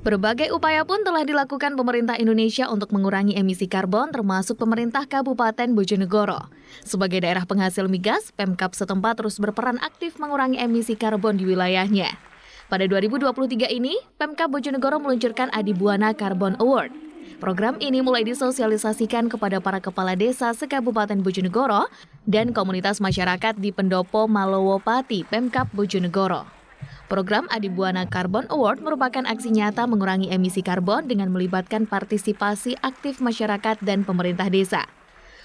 Berbagai upaya pun telah dilakukan pemerintah Indonesia untuk mengurangi emisi karbon, termasuk pemerintah Kabupaten Bojonegoro. Sebagai daerah penghasil migas, Pemkab setempat terus berperan aktif mengurangi emisi karbon di wilayahnya. Pada 2023 ini, Pemkab Bojonegoro meluncurkan Adibuana Carbon Award. Program ini mulai disosialisasikan kepada para kepala desa se-Kabupaten Bojonegoro dan komunitas masyarakat di Pendopo Malowopati, Pemkab Bojonegoro. Program Adibuana Carbon Award merupakan aksi nyata mengurangi emisi karbon dengan melibatkan partisipasi aktif masyarakat dan pemerintah desa.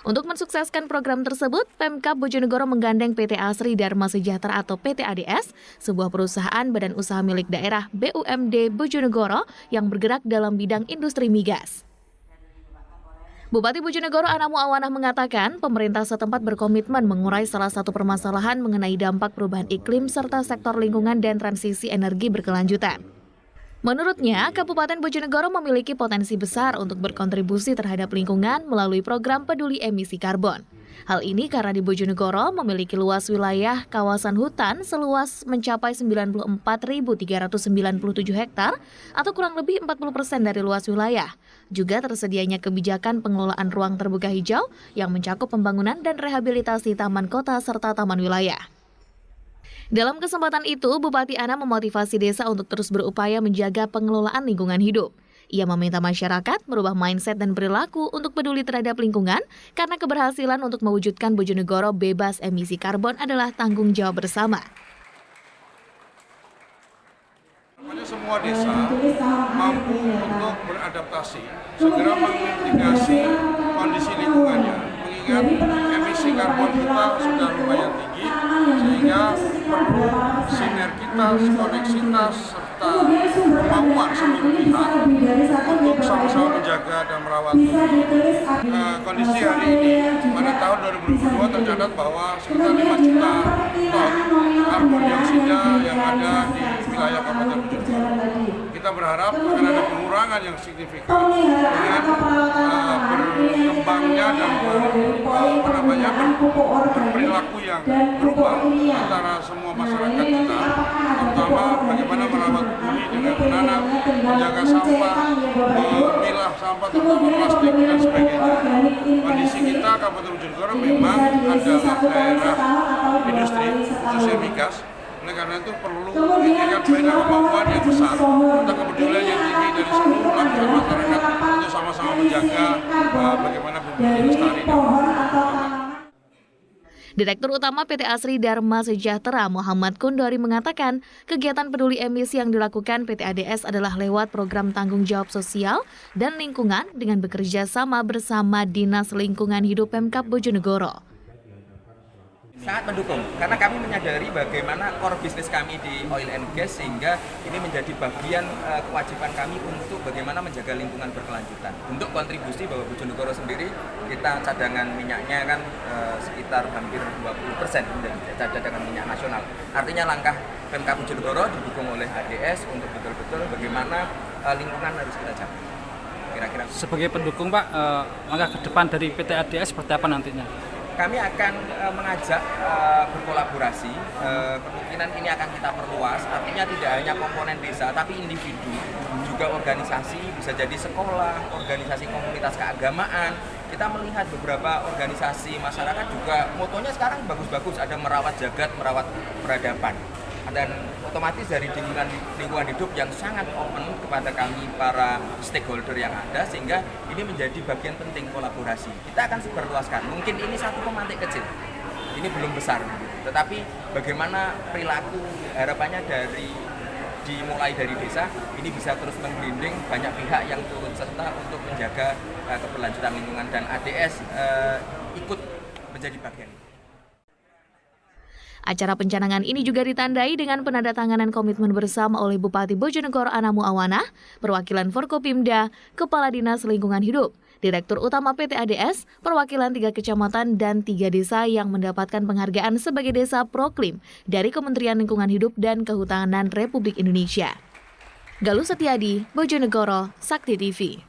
Untuk mensukseskan program tersebut, Pemkab Bojonegoro menggandeng PT Asri Dharma Sejahtera atau PT ADS, sebuah perusahaan badan usaha milik daerah BUMD Bojonegoro yang bergerak dalam bidang industri migas. Bupati Bojonegoro Ana Muawanah mengatakan pemerintah setempat berkomitmen mengurai salah satu permasalahan mengenai dampak perubahan iklim serta sektor lingkungan dan transisi energi berkelanjutan. Menurutnya, Kabupaten Bojonegoro memiliki potensi besar untuk berkontribusi terhadap lingkungan melalui program peduli emisi karbon. Hal ini karena di Bojonegoro memiliki luas wilayah kawasan hutan seluas mencapai 94.397 hektar atau kurang lebih 40% dari luas wilayah. Juga tersedianya kebijakan pengelolaan ruang terbuka hijau yang mencakup pembangunan dan rehabilitasi taman kota serta taman wilayah. Dalam kesempatan itu, Bupati Ana memotivasi desa untuk terus berupaya menjaga pengelolaan lingkungan hidup. Ia meminta masyarakat merubah mindset dan perilaku untuk peduli terhadap lingkungan karena keberhasilan untuk mewujudkan Bojonegoro bebas emisi karbon adalah tanggung jawab bersama. Semua desa mampu untuk beradaptasi, segera memitigasi kondisi lingkungannya, mengingat emisi karbon kita sudah lumayan tinggi, sehingga perlu sinergitas, koneksitas, serta kemampuan seluruh pihak untuk sama-sama menjaga dan merawat bumi. Kondisi hari ini, pada tahun 2022 tercatat bahwa sekitar 5 juta ton karbon dioksida yang ada di wilayah Kabupaten Bojonegoro. Kita berharap akan ada pengurangan yang signifikan dengan berkembangnya dan berperilaku yang berubah antara semua masyarakat kita, terutama bagaimana merawat bumi dengan menanam, menjaga sampah, memilah sampah terutama plastik dan sebagainya. Kondisi kita Kabupaten Bojonegoro memang adalah daerah industri khususnya migas. Oleh karena itu perlu diberikan banyak kemampuan yang besar untuk kepedulian yang tinggi dari seluruh lapisan masyarakat untuk sama-sama menjaga bagaimana bumi ini lestari. Direktur Utama PT Asri Dharma Sejahtera Muhammad Kundori mengatakan kegiatan peduli emisi yang dilakukan PT ADS adalah lewat program tanggung jawab sosial dan lingkungan dengan bekerja sama bersama Dinas Lingkungan Hidup Pemkab Bojonegoro. Sangat mendukung, karena kami menyadari bagaimana core bisnis kami di oil and gas, sehingga ini menjadi bagian kewajiban kami untuk bagaimana menjaga lingkungan berkelanjutan. Untuk kontribusi bahwa Bojonegoro sendiri, kita cadangan minyaknya kan sekitar hampir 20% dari cadangan minyak nasional. Artinya langkah Pemkab Bojonegoro didukung oleh ADS untuk betul-betul bagaimana lingkungan harus kita jaga. Kira-kira. Sebagai pendukung Pak, langkah ke depan dari PT ADS seperti apa nantinya? Kami akan mengajak berkolaborasi, kemungkinan ini akan kita perluas, artinya tidak hanya komponen desa, tapi individu, juga organisasi, bisa jadi sekolah, organisasi komunitas keagamaan. Kita melihat beberapa organisasi masyarakat juga motonya sekarang bagus-bagus, ada merawat jagat, merawat peradaban. Dan otomatis dari lingkungan hidup yang sangat open kepada kami para stakeholder yang ada, sehingga ini menjadi bagian penting kolaborasi. Kita akan sebarluaskan, mungkin ini satu pemantik kecil, ini belum besar, tetapi bagaimana perilaku harapannya dimulai dari desa, ini bisa terus menggelinding banyak pihak yang turut serta untuk menjaga keberlanjutan lingkungan, dan ADS ikut menjadi bagian. Acara pencanangan ini juga ditandai dengan penandatanganan komitmen bersama oleh Bupati Bojonegoro Ana Muawanah, perwakilan Forkopimda, Kepala Dinas Lingkungan Hidup, Direktur Utama PT ADS, perwakilan 3 kecamatan dan 3 desa yang mendapatkan penghargaan sebagai desa proklim dari Kementerian Lingkungan Hidup dan Kehutanan Republik Indonesia. Galuh Setiadi, Bojonegoro, Sakti TV.